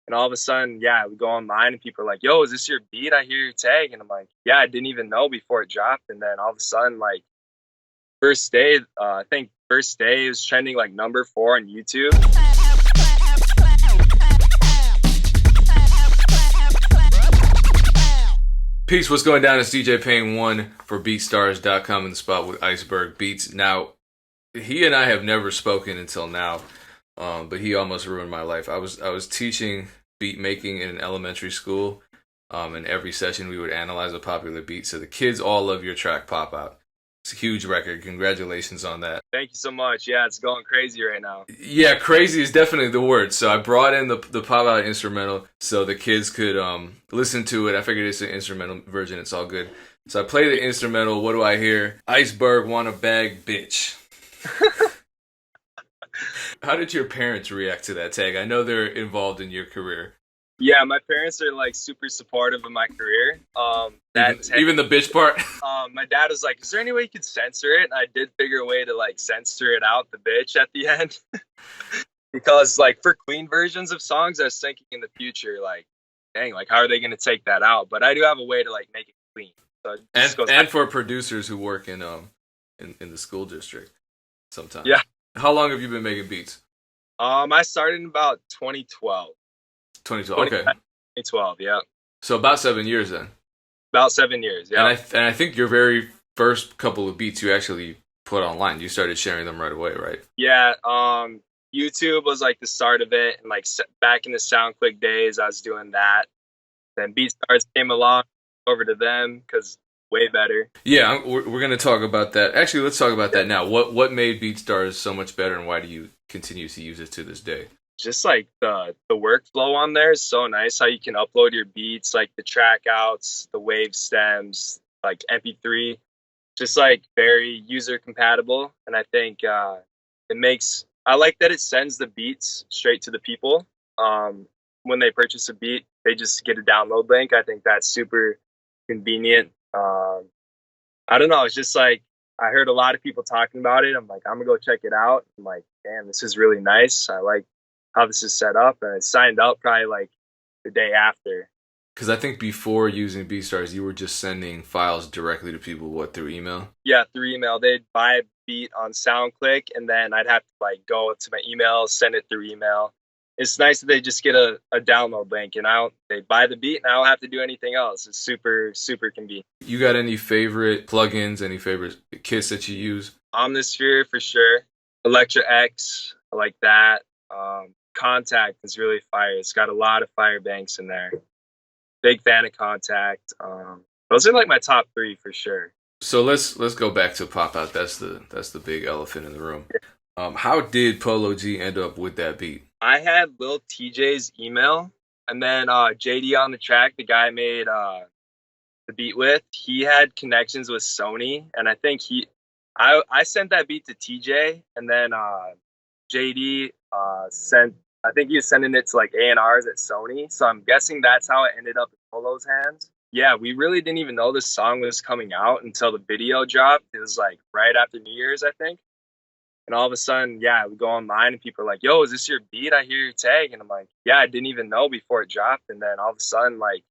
And all of a sudden, yeah, we go online and people are like, yo, is this your beat? I hear your tag. And I'm like, yeah, I didn't even know before it dropped. And then all of a sudden, like, first day, I think first day it was trending like #4 on YouTube. Peace, what's going down? It's DJ Payne 1 for BeatStars.com in the spot with Iceberg Beatz. Now, he and I have never spoken until now, but he almost ruined my life. I was teaching beat making in an elementary school, and every session we would analyze a popular beat. So the kids all love your track, Pop Out. It's a huge record. Congratulations on that. Thank you so much. Yeah, it's going crazy right now. Yeah, crazy is definitely the word. So I brought in the Pop Out instrumental so the kids could listen to it. I figured it's an instrumental version. It's all good. So I play the instrumental. What do I hear? Iceberg wanna bag bitch. How did your parents react to that tag? I know they're involved in your career. Yeah, my parents are like super supportive of my career. Even the bitch part. My dad was like, "Is there any way you could censor it?" And I did figure a way to like censor it out, the bitch at the end, because like for clean versions of songs, I was thinking in the future, like, dang, like how are they going to take that out? But I do have a way to like make it clean. So it and for producers who work in the school district, sometimes. Yeah. How long have you been making beats? I started in about 2012. 2012. Okay. 2012. Yeah. So about 7 years then. About 7 years. Yeah. And I think your very first couple of beats you actually put online. You started sharing them right away, right? Yeah. YouTube was like the start of it, and like back in the SoundClick days, I was doing that. Then BeatStars came along, over to them because way better. Yeah, we're going to talk about that. Actually, let's talk about that now. What made BeatStars so much better, and why do you continue to use it to this day? Just like the workflow on there is so nice. How you can upload your beats, like the track outs, the wave stems, like MP3, just like very user compatible. And I think I like that it sends the beats straight to the people. When they purchase a beat, they just get a download link. I think that's super convenient. I don't know. It's just like, I heard a lot of people talking about it. I'm like, I'm gonna go check it out. I'm like, damn, this is really nice. I like how this is set up, and I signed up probably like the day after. Because I think before using BeatStars, you were just sending files directly to people, through email? Yeah, through email. They'd buy a beat on SoundClick, and then I'd have to like go to my email, send it through email. It's nice that they just get a download link, and they buy the beat, and I don't have to do anything else. It's super, super convenient. You got any favorite plugins, any favorite kits that you use? Omnisphere for sure. Electra X, I like that. Contact is really fire. It's got a lot of fire banks in there. Big fan of Contact. Those are like my top 3 for sure. So let's go back to Pop Out. That's the big elephant in the room. How did Polo G end up with that beat? I had Lil Tjay's email, and then JD on the track, the guy I made the beat with, he had connections with Sony, and I think I sent that beat to Tjay, and then JD I think he was sending it to like A&Rs at Sony, so I'm guessing that's how it ended up in Polo's hands. Yeah, we really didn't even know this song was coming out until the video dropped. It was like right after New Year's, I think. And all of a sudden, yeah, we go online and people are like, yo, is this your beat? I hear your tag. And I'm like, yeah, I didn't even know before it dropped. And then all of a sudden, like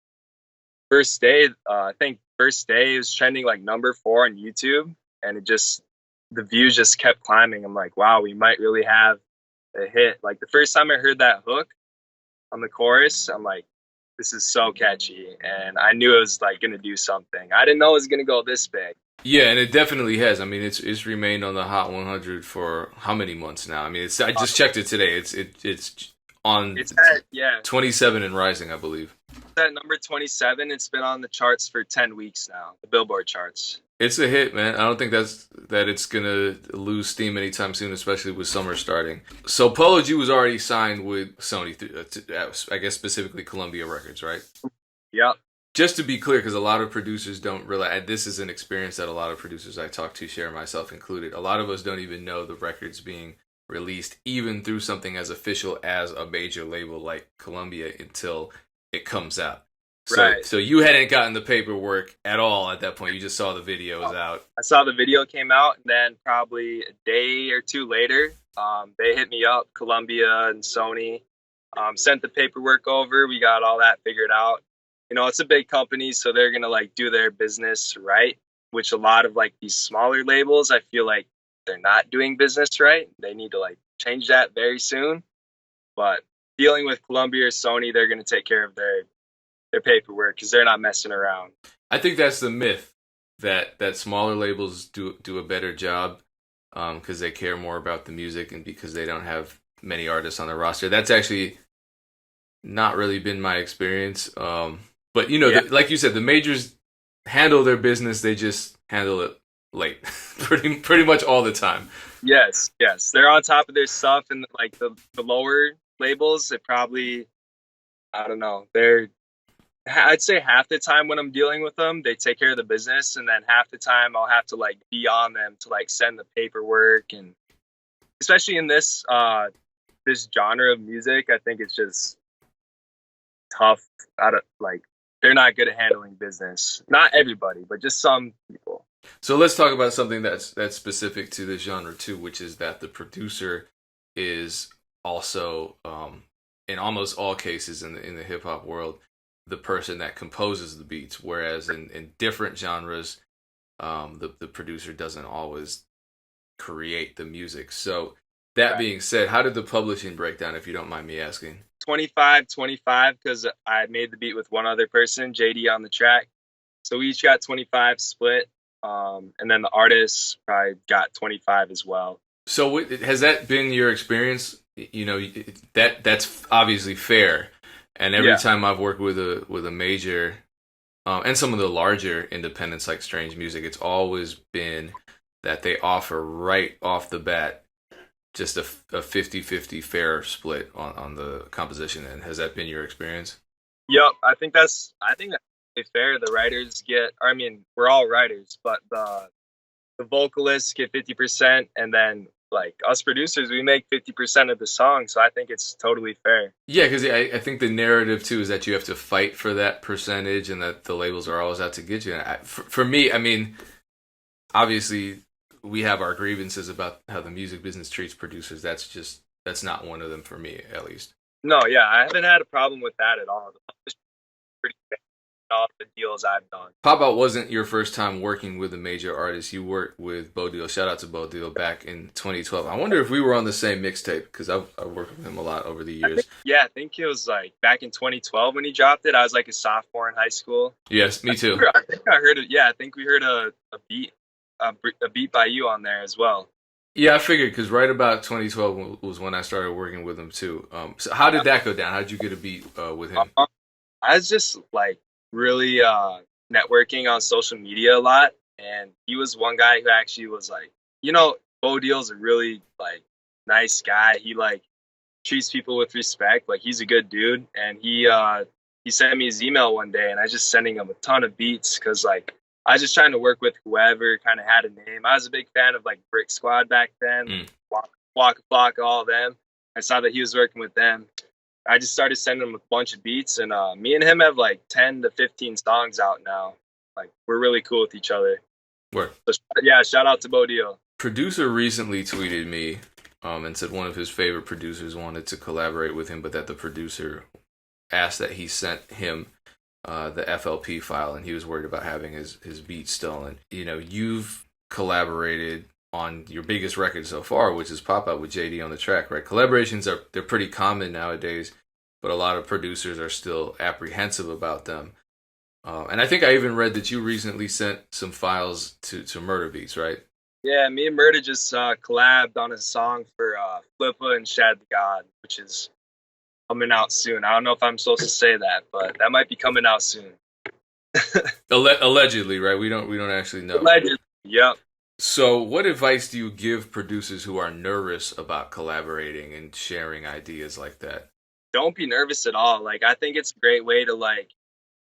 first day, I think first day it was trending like #4 on YouTube. And the views just kept climbing. I'm like, wow, we might really have a hit. Like the first time I heard that hook on the chorus, I'm like, this is so catchy. And I knew it was like going to do something. I didn't know it was going to go this big. Yeah, and it definitely has. I mean, it's remained on the Hot 100 for how many months now? I mean, I just checked it today. It's at 27 and rising, I believe. It's at number 27. It's been on the charts for 10 weeks now, the Billboard charts. It's a hit, man. I don't think that it's gonna lose steam anytime soon, especially with summer starting. So Polo G was already signed with Sony, I guess specifically Columbia Records, right? Yep. Just to be clear, because a lot of producers don't realize, and this is an experience that a lot of producers I talk to share, myself included, a lot of us don't even know the record's being released, even through something as official as a major label like Columbia, until it comes out. Right. So you hadn't gotten the paperwork at all at that point. You just saw the videos out. I saw the video came out, and then probably a day or two later, they hit me up, Columbia and Sony. Sent the paperwork over. We got all that figured out. You know, it's a big company, so they're gonna like do their business right. Which a lot of like these smaller labels, I feel like they're not doing business right. They need to like change that very soon. But dealing with Columbia or Sony, they're gonna take care of their paperwork because they're not messing around. I think that's the myth that smaller labels do a better job because they care more about the music and because they don't have many artists on their roster. That's actually not really been my experience. But you know, Yeah. like you said, the majors handle their business. They just handle it late, pretty much all the time. Yes, yes, they're on top of their stuff, and like the lower labels, they probably, I don't know, I'd say half the time when I'm dealing with them, they take care of the business, and then half the time I'll have to like be on them to like send the paperwork, and especially in this genre of music, I think it's just tough. I don't like they're not good at handling business. Not everybody, but just some people. So let's talk about something that's specific to this genre too, which is that the producer is also, in almost all cases in the hip hop world, the person that composes the beats. Whereas in different genres, the producer doesn't always create the music. So that Right. being said, how did the publishing break down, if you don't mind me asking? 25-25 because I made the beat with one other person, JD on the track. So we each got 25 split. And then the artists probably got 25 as well. So has that been your experience? You know, that's obviously fair. And every Yeah. time I've worked with a major, and some of the larger independents like Strange Music, it's always been that they offer right off the bat just a 50-50 fair split on the composition. And has that been your experience? Yep. I think that's really fair. The writers get, I mean, we're all writers, but the vocalists get 50%, and then like us producers, we make 50% of the song. So I think it's totally fair. Yeah, because I think the narrative too is that you have to fight for that percentage, and that the labels are always out to get you. And for me, I mean, obviously, we have our grievances about how the music business treats producers. That's not one of them for me, at least. No, yeah, I haven't had a problem with that at all. It's pretty fair in all the deals I've done. Pop Out wasn't your first time working with a major artist. You worked with Bo Deal. Shout out to Bo Deal back in 2012. I wonder if we were on the same mixtape because I've worked with him a lot over the years. I think it was like back in 2012 when he dropped it. I was like a sophomore in high school. Yes, me too. I think I heard it. Yeah, I think we heard a beat, a beat by you on there as well. Yeah, I figured because right about 2012 was when I started working with him too. So how did that go down? How did you get a beat with him? I was just like really networking on social media a lot, and he was one guy who actually was like, you know, Bo Deal's a really like nice guy. He like treats people with respect. Like he's a good dude, and he sent me his email one day, and I just sending him a ton of beats because like I was just trying to work with whoever kind of had a name. I was a big fan of like Brick Squad back then, Waka Flocka, all of them. I saw that he was working with them. I just started sending him a bunch of beats, and me and him have like 10 to 15 songs out now. Like we're really cool with each other. Where So, yeah, shout out to Bo Deal. producer recently tweeted me and said one of his favorite producers wanted to collaborate with him, but that the producer asked that he sent him the FLP file, and he was worried about having his beat stolen. You know, you've collaborated on your biggest record so far, which is Pop Out with JD on the track, right? Collaborations they're pretty common nowadays, but a lot of producers are still apprehensive about them. And I think I even read that you recently sent some files to Murder Beats, right? Yeah, me and Murda just collabed on a song for Flippa and Shad the God, which is coming out soon. I don't know if I'm supposed to say that, but that might be coming out soon. Allegedly, right? We don't actually know. Allegedly. Yep. So, what advice do you give producers who are nervous about collaborating and sharing ideas like that? Don't be nervous at all. Like I think it's a great way to like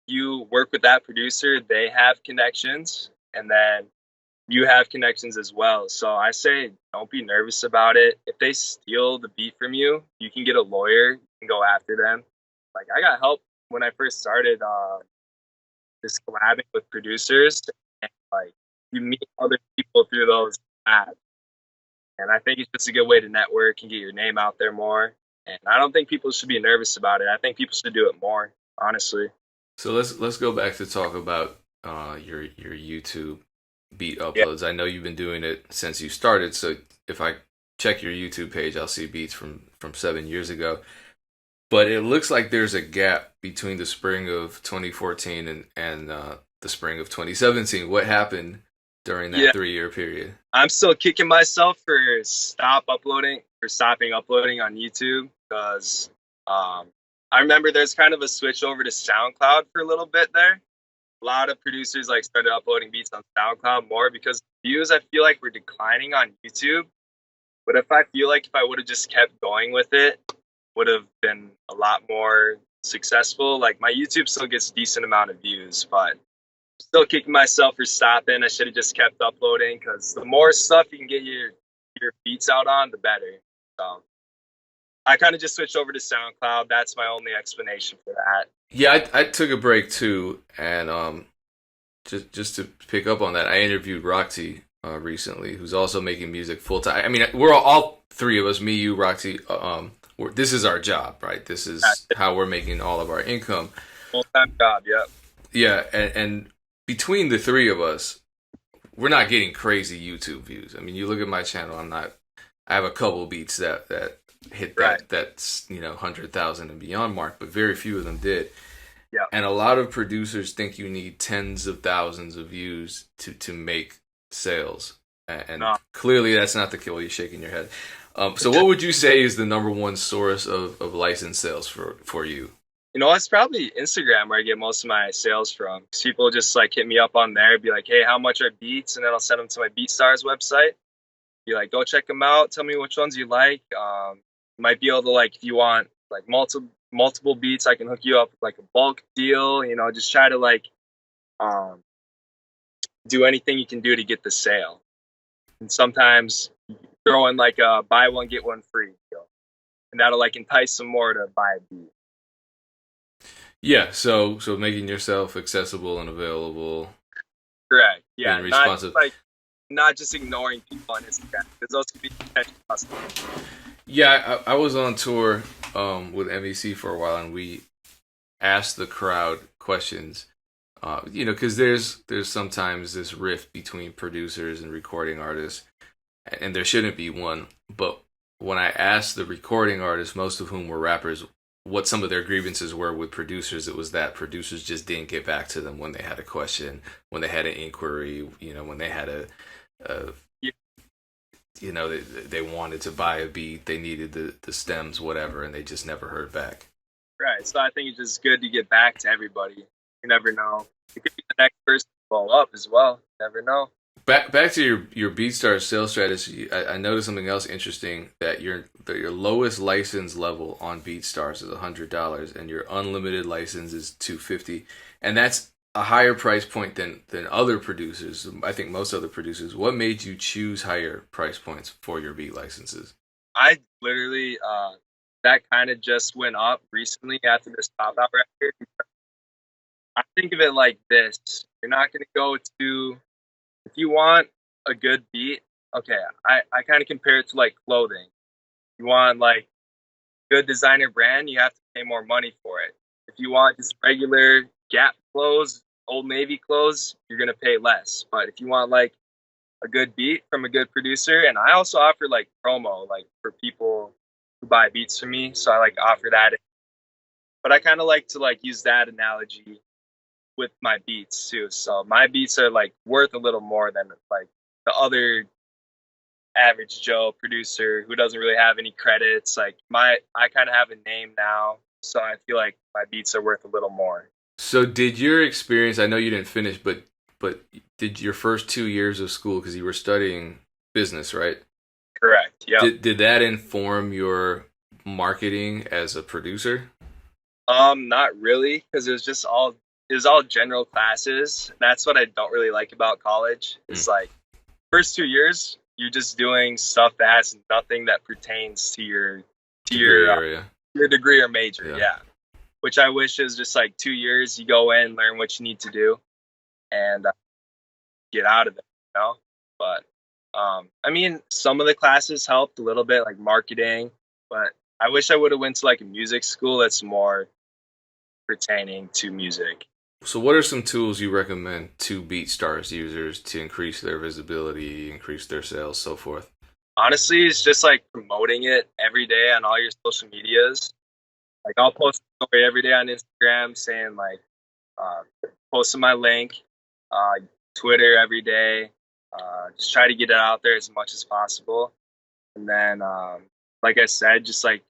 you work with that producer, they have connections, and then you have connections as well. So I say don't be nervous about it. If they steal the beat from you, you can get a lawyer and go after them. Like I got help when I first started just collabing with producers, and like you meet other people through those collabs. And I think it's just a good way to network and get your name out there more. And I don't think people should be nervous about it. I think people should do it more, honestly. So let's go back to talk about your YouTube beat Yeah, uploads. I know you've been doing it since you started. So if I check your YouTube page, I'll see beats from 7 years ago. But it looks like there's a gap between the spring of 2014 and the spring of 2017. What happened during that yeah. 3 year period? I'm still kicking myself for stopping uploading on YouTube because I remember there's kind of a switch over to SoundCloud for a little bit there. A lot of producers like started uploading beats on SoundCloud more because views I feel like were declining on YouTube. But if I would have just kept going with it, would have been a lot more successful. Like my YouTube still gets decent amount of views, but still kicking myself for stopping. I should have just kept uploading because the more stuff you can get your beats out on, the better. So I kind of just switched over to SoundCloud. That's my only explanation for that. Yeah, I took a break too, and just to pick up on that, I interviewed Roxy recently, who's also making music full time. I mean, we're all three of us, me, you, Roxy. This is our job, right? This is how we're making all of our income. Full time job, yep. Yeah, and between the three of us, we're not getting crazy YouTube views. I mean, you look at my channel, I have a couple beats that hit that's 100,000 and beyond mark, but very few of them did. Yeah. And a lot of producers think you need tens of thousands of views to make sales. And No. clearly that's not the case. Well, you're shaking your head. So what would you say is the number one source of licensed sales for you? It's probably Instagram where I get most of my sales from. 'Cause people just like hit me up on there, be like, "Hey, how much are beats?" And then I'll send them to my BeatStars website. Be like, "Go check them out. Tell me which ones you like." Might be able to like if you want like multiple beats, I can hook you up with like a bulk deal. Just try to like um, do anything you can do to get the sale. And sometimes throw in like a buy one get one free deal, and that'll like entice some more to buy a beat. Yeah, so making yourself accessible and available. Correct. Yeah. And responsive. Not just ignoring people on Instagram because those could be potential customers. Yeah, I was on tour with MEC for a while, and we asked the crowd questions. Because there's sometimes this rift between producers and recording artists, and there shouldn't be one. But when I asked the recording artists, most of whom were rappers, what some of their grievances were with producers, it was that producers just didn't get back to them when they had a question, when they had an inquiry, when they had they wanted to buy a beat, they needed the stems, whatever, and they just never heard back. Right. So I think it's just good to get back to everybody. You never know. It could be the next person to blow up as well. You never know. Back to your BeatStars sales strategy. I noticed something else interesting, that your lowest license level on BeatStars is $100, and your unlimited license is $250, and that's a higher price point than other producers. I think most other producers. What made you choose higher price points for your beat licenses? I literally that kind of just went up recently after this Pop Out record. I think of it like this: you're not going to go to if you want a good beat. Okay, I kind of compare it to like clothing. You want like good designer brand, you have to pay more money for it. If you want just regular Gap clothes, Old Navy clothes, you're gonna pay less. But if you want like a good beat from a good producer, and I also offer like promo like for people who buy beats from me, so I like offer that. But I kind of like to like use that analogy with my beats too. So my beats are like worth a little more than like the other average Joe producer who doesn't really have any credits. Like I kind of have a name now, so I feel like my beats are worth a little more. So did your experience, I know you didn't finish, but did your first 2 years of school, because you were studying business, right? Correct. Yeah. Did that inform your marketing as a producer? Not really, because it was all general classes. That's what I don't really like about college. It's like first 2 years you're just doing stuff that has nothing that pertains to your area, your degree or major. Yeah. Which I wish is just like 2 years. You go in, learn what you need to do, and get out of it. But I mean, some of the classes helped a little bit, like marketing, but I wish I would have went to like a music school that's more pertaining to music. So what are some tools you recommend to BeatStars users to increase their visibility, increase their sales, so forth? Honestly, it's just like promoting it every day on all your social medias. Like I'll post a story every day on Instagram saying like, uh, posting my link, uh, Twitter every day. Just try to get it out there as much as possible. And then, like I said, just like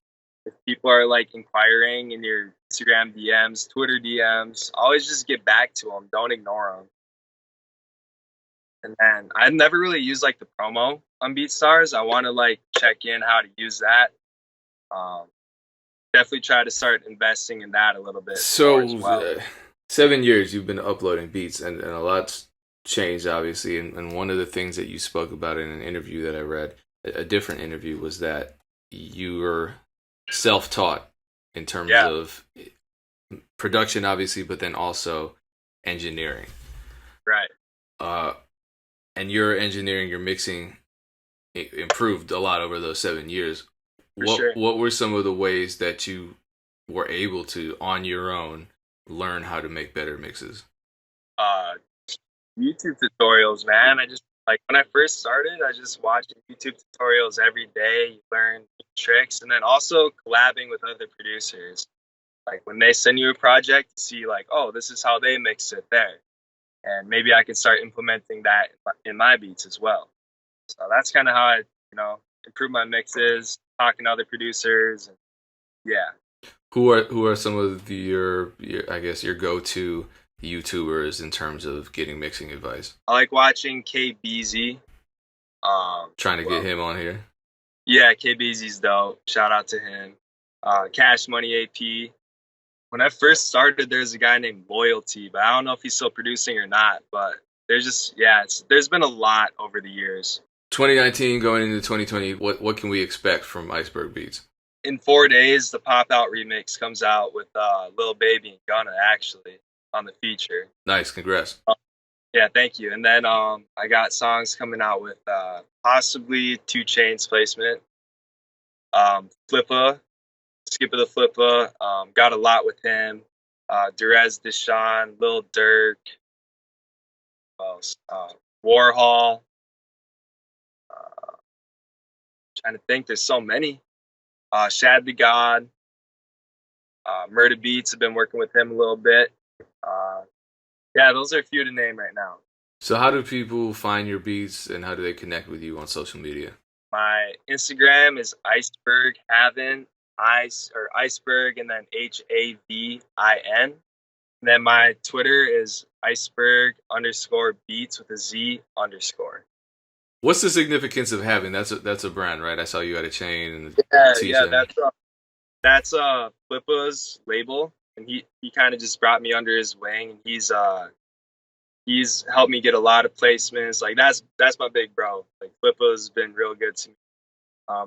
if people are like inquiring in your Instagram DMs, Twitter DMs, always just get back to them. Don't ignore them. And then I've never really used like the promo on BeatStars. I want to like check in how to use that. Um, Definitely try to start investing in that a little bit more as So, well. 7 years you've been uploading beats, and a lot's changed, obviously. And one of the things that you spoke about in an interview that I read, a different interview, was that you were self-taught in terms of production, obviously, but then also engineering. Right. And your engineering, your mixing improved a lot over those 7 years. What were some of the ways that you were able to, on your own, learn how to make better mixes? YouTube tutorials, man. I just like when I first started, I just watched YouTube tutorials every day. You learn tricks, and then also collabing with other producers. Like when they send you a project, you see like, oh, this is how they mix it there, and maybe I can start implementing that in my beats as well. So that's kind of how I, improve my mixes, talking to other producers, and yeah. Who are some of your I guess your go-to YouTubers in terms of getting mixing advice? I like watching KBZ. Trying to get him on here. Yeah, KBZ's dope. Shout out to him. Cash Money AP. When I first started, there's a guy named Loyalty, but I don't know if he's still producing or not. But there's been a lot over the years. 2019 going into 2020, what can we expect from Iceberg Beatz? In 4 days, the Pop Out remix comes out with Lil Baby and Gunna actually on the feature. Nice, congrats. Yeah, thank you. And then I got songs coming out with possibly 2 Chainz placement. Flippa, Skipper the Flippa, got a lot with him. Derez Deshawn, Lil Durk, Warhol. Trying to think, there's so many. Shad the God, Murda Beats, have been working with him a little bit. Yeah, those are a few to name right now. So how do people find your beats, and how do they connect with you on social media? My Instagram is Iceberg Havin, Iceberg, and then HAVIN. And then my Twitter is Iceberg_Beats with a Z_. What's the significance of Havin? That's a brand, right? I saw you had a chain and that's Flippa's label, and he kind of just brought me under his wing, and he's helped me get a lot of placements. Like that's my big bro. Like Flippa's been real good to me.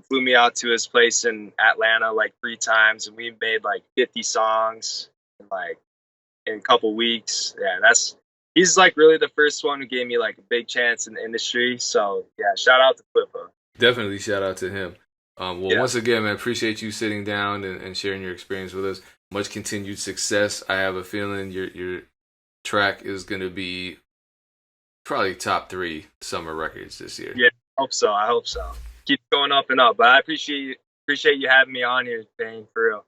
Flew me out to his place in Atlanta like 3 times, and we made like 50 songs in a couple weeks. Yeah, he's like really the first one who gave me like a big chance in the industry. So yeah, shout out to Flippa. Definitely shout out to him. Once again, man, appreciate you sitting down and sharing your experience with us. Much continued success. I have a feeling your track is going to be probably top 3 summer records this year. Yeah, I hope so. Keep going up and up. But I appreciate you having me on here, Payne, for real.